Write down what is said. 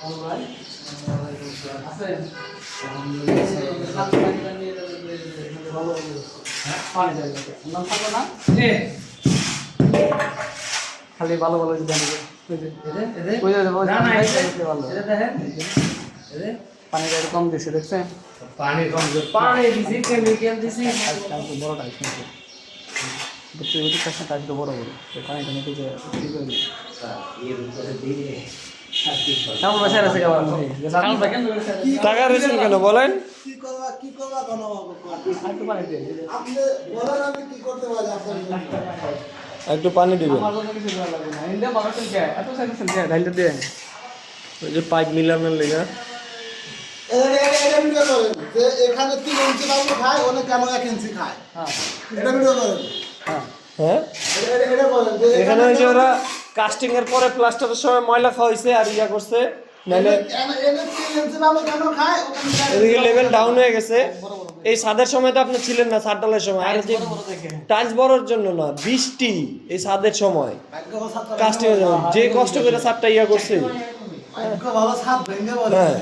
খালি ভালো ভালো পানিটা কম দিছে দেখছেন পানি কম পানি দিছি কেমিক্যাল দিছি বড় টাইপ বুঝতে বুঝতে কাছে টাইপটা বড় বড় পানিটা নিতে যে টাকা রয়েছেন কেন বলেন? একটু পানি দিবেন। ওই যে পাইপ মিলানোর লেগে এখানে 3 ইঞ্চি বাবু খায়, ওনে কেন 1 ইঞ্চি খায়? এটা ভিডিও করেন। হ্যাঁ এটা বলেন যে এখানে ওই যে ওরা কাস্টিং এর পরে প্লাস্টারের সময় ময়লা খাওয়াইছে আর ইয়া করছে, নাহলে এনে 3 ইঞ্চি বাবু কেন খায়? এদিকে লেভেল ডাউন হয়ে গেছে। এই ছাদের সময় তো আপনি ছিলেন না, ছাদ ঢালাইয়ের সময়। আর যে টাইলস বড়র জন্য না, বৃষ্টি এই ছাদের সময় কাস্টিং এর জন্য যে কষ্ট করে ছাদটা ইয়া করছে। ভাগ্য ভালো ছাদ ভেঙে বলে। হ্যাঁ